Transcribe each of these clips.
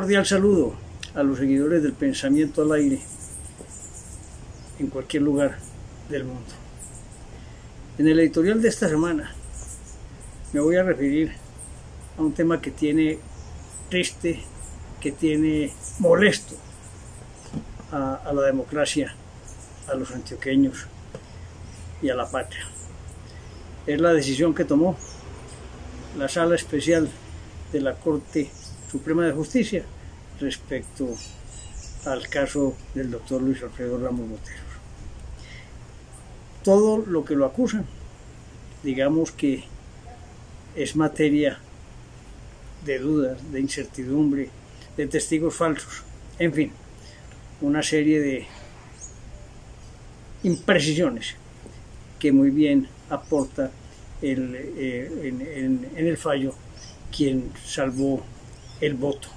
cordial saludo a los seguidores del pensamiento al aire en cualquier lugar del mundo. En el editorial de esta semana me voy a referir a un tema que tiene triste, que tiene molesto a la democracia, a los antioqueños y a la patria. Es la decisión que tomó la Sala Especial de la Corte Suprema de Justicia respecto al caso del doctor Luis Alfredo Ramos Botero. Todo lo que lo acusan, digamos que es materia de dudas, de incertidumbre, de testigos falsos, en fin, una serie de imprecisiones que muy bien aporta en el fallo quien salvó el voto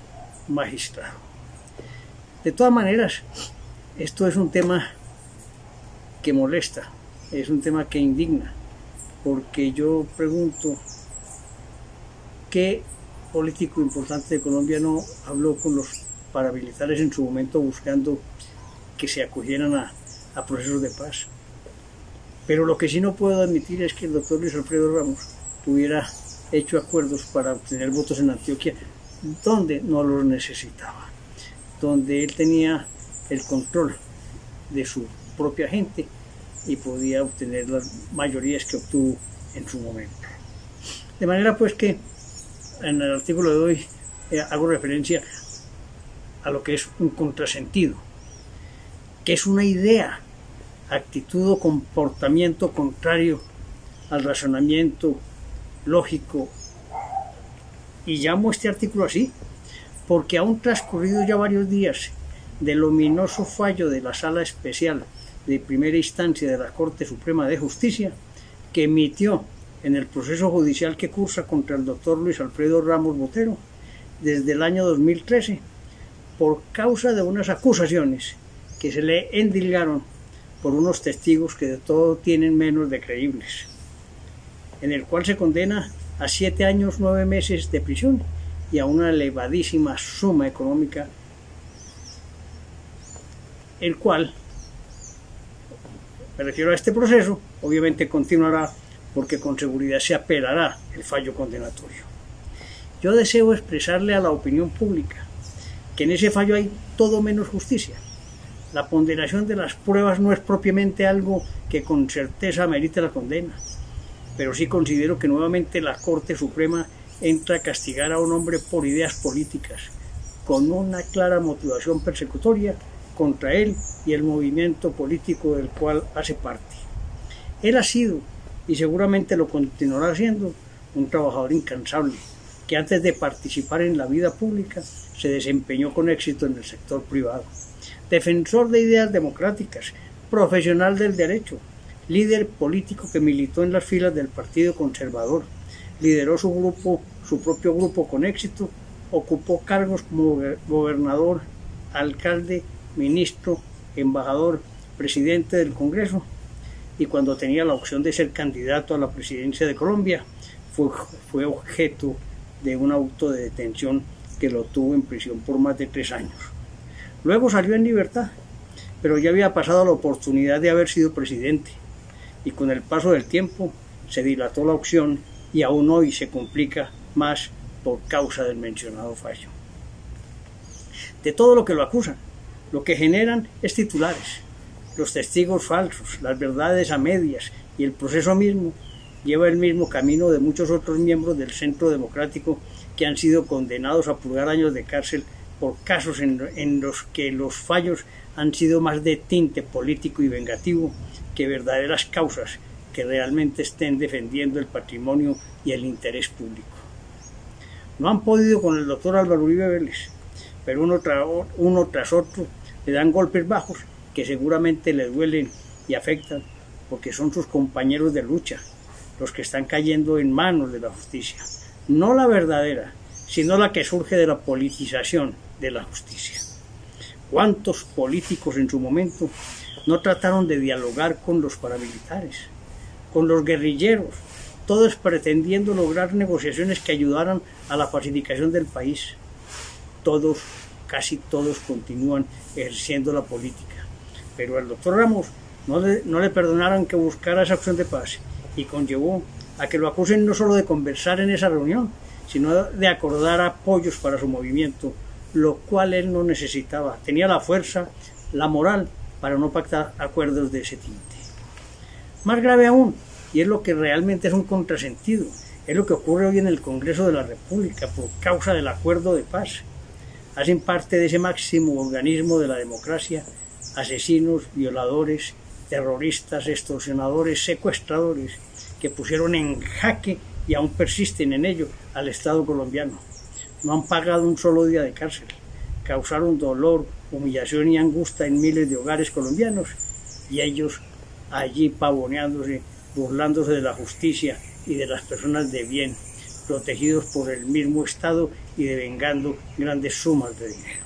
magistrado. De todas maneras, esto es un tema que molesta, es un tema que indigna, porque yo pregunto, ¿qué político importante de Colombia no habló con los paramilitares en su momento buscando que se acogieran a procesos de paz? Pero lo que sí no puedo admitir es que el doctor Luis Alfredo Ramos hubiera hecho acuerdos para obtener votos en Antioquia donde no los necesitaba, donde él tenía el control de su propia gente y podía obtener las mayorías que obtuvo en su momento. De manera pues que en el artículo de hoy hago referencia a lo que es un contrasentido, que es una idea, actitud o comportamiento contrario al razonamiento lógico. Y llamo este artículo así porque aún transcurrido ya varios días del ominoso fallo de la Sala Especial de Primera Instancia de la Corte Suprema de Justicia, que emitió en el proceso judicial que cursa contra el doctor Luis Alfredo Ramos Botero desde el año 2013, por causa de unas acusaciones que se le endilgaron por unos testigos que de todo tienen menos de creíbles, en el cual se condena a 7 años 9 meses de prisión y a una elevadísima suma económica, el cual, me refiero a este proceso, obviamente continuará porque con seguridad se apelará el fallo condenatorio. Yo deseo expresarle a la opinión pública que en ese fallo hay todo menos justicia. La ponderación de las pruebas no es propiamente algo que con certeza merite la condena, pero sí considero que nuevamente la Corte Suprema entra a castigar a un hombre por ideas políticas, con una clara motivación persecutoria contra él y el movimiento político del cual hace parte. Él ha sido, y seguramente lo continuará siendo, un trabajador incansable, que antes de participar en la vida pública se desempeñó con éxito en el sector privado. Defensor de ideas democráticas, profesional del derecho, líder político que militó en las filas del Partido Conservador, lideró su propio grupo con éxito, ocupó cargos como gobernador, alcalde, ministro, embajador, presidente del Congreso, y cuando tenía la opción de ser candidato a la presidencia de Colombia, fue objeto de un auto de detención que lo tuvo en prisión por más de 3 años. Luego salió en libertad, pero ya había pasado la oportunidad de haber sido presidente, y con el paso del tiempo se dilató la opción y aún hoy se complica más por causa del mencionado fallo. De todo lo que lo acusan, lo que generan es titulares, los testigos falsos, las verdades a medias y el proceso mismo lleva el mismo camino de muchos otros miembros del Centro Democrático que han sido condenados a purgar años de cárcel por casos en los que los fallos han sido más de tinte político y vengativo que verdaderas causas que realmente estén defendiendo el patrimonio y el interés público. No han podido con el doctor Álvaro Uribe Vélez, pero uno tras otro le dan golpes bajos que seguramente le duelen y afectan, porque son sus compañeros de lucha los que están cayendo en manos de la justicia, no la verdadera, sino la que surge de la politización de la justicia. ¿Cuántos políticos en su momento no trataron de dialogar con los paramilitares, con los guerrilleros, todos pretendiendo lograr negociaciones que ayudaran a la pacificación del país? todos, casi todos continúan ejerciendo la política. Pero al doctor Ramos no le perdonaron que buscara esa opción de paz y conllevó a que lo acusen no solo de conversar en esa reunión, sino de acordar apoyos para su movimiento, lo cual él no necesitaba. Tenía la fuerza, la moral para no pactar acuerdos de ese tinte. Más grave aún, y es lo que realmente es un contrasentido, es lo que ocurre hoy en el Congreso de la República por causa del acuerdo de paz. Hacen parte de ese máximo organismo de la democracia asesinos, violadores, terroristas, extorsionadores, secuestradores, que pusieron en jaque y aún persisten en ello al Estado colombiano. No han pagado un solo día de cárcel, causaron dolor, humillación y angustia en miles de hogares colombianos, y ellos allí pavoneándose, burlándose de la justicia y de las personas de bien, protegidos por el mismo Estado y devengando grandes sumas de dinero.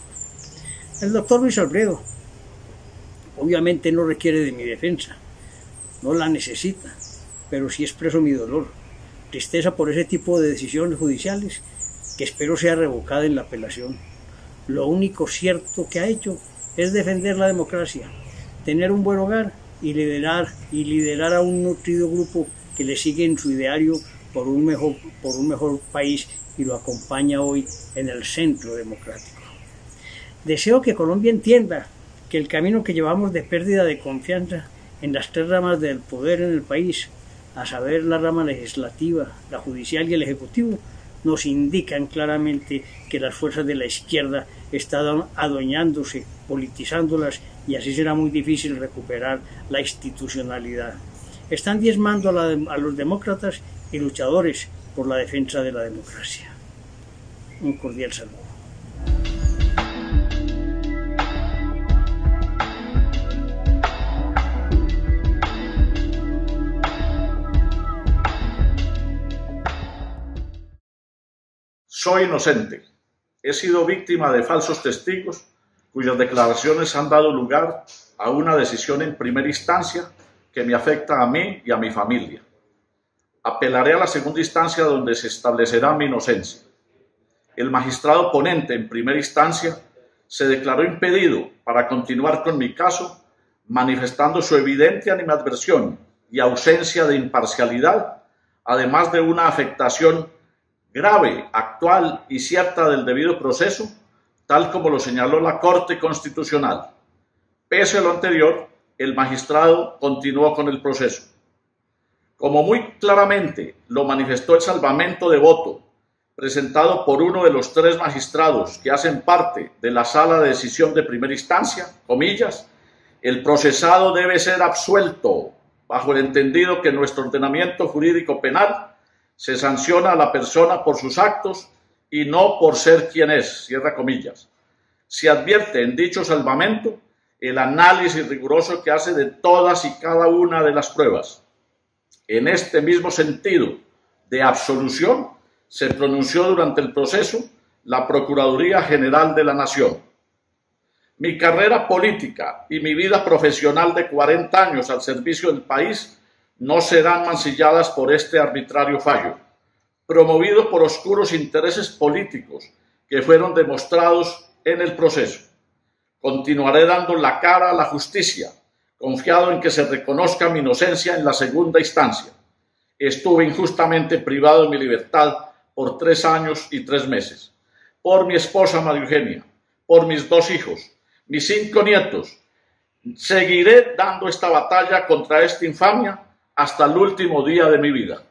El doctor Luis Alfredo obviamente no requiere de mi defensa, no la necesita, pero sí expreso mi dolor, tristeza por ese tipo de decisiones judiciales que espero sea revocada en la apelación. Lo único cierto que ha hecho es defender la democracia, tener un buen hogar y liderar a un nutrido grupo que le sigue en su ideario por un mejor país y lo acompaña hoy en el centro democrático. Deseo que Colombia entienda que el camino que llevamos de pérdida de confianza en las tres ramas del poder en el país, a saber la rama legislativa, la judicial y el ejecutivo, nos indican claramente que las fuerzas de la izquierda están adueñándose, politizándolas, y así será muy difícil recuperar la institucionalidad. Están diezmando a los demócratas y luchadores por la defensa de la democracia. Un cordial saludo. Soy inocente. He sido víctima de falsos testigos cuyas declaraciones han dado lugar a una decisión en primera instancia que me afecta a mí y a mi familia. Apelaré a la segunda instancia donde se establecerá mi inocencia. El magistrado ponente en primera instancia se declaró impedido para continuar con mi caso, manifestando su evidente animadversión y ausencia de imparcialidad, además de una afectación grave, actual y cierta del debido proceso, tal como lo señaló la Corte Constitucional. Pese a lo anterior, el magistrado continuó con el proceso. Como muy claramente lo manifestó el salvamento de voto presentado por uno de los tres magistrados que hacen parte de la sala de decisión de primera instancia, comillas, el procesado debe ser absuelto bajo el entendido que en nuestro ordenamiento jurídico penal se sanciona a la persona por sus actos y no por ser quien es, cierra comillas. Se advierte en dicho salvamento el análisis riguroso que hace de todas y cada una de las pruebas. En este mismo sentido de absolución se pronunció durante el proceso la Procuraduría General de la Nación. Mi carrera política y mi vida profesional de 40 años al servicio del país no serán mancilladas por este arbitrario fallo, promovido por oscuros intereses políticos que fueron demostrados en el proceso. Continuaré dando la cara a la justicia, confiado en que se reconozca mi inocencia en la segunda instancia. Estuve injustamente privado de mi libertad por 3 años y 3 meses. Por mi esposa María Eugenia, por mis 2 hijos, mis 5 nietos. Seguiré dando esta batalla contra esta infamia hasta el último día de mi vida.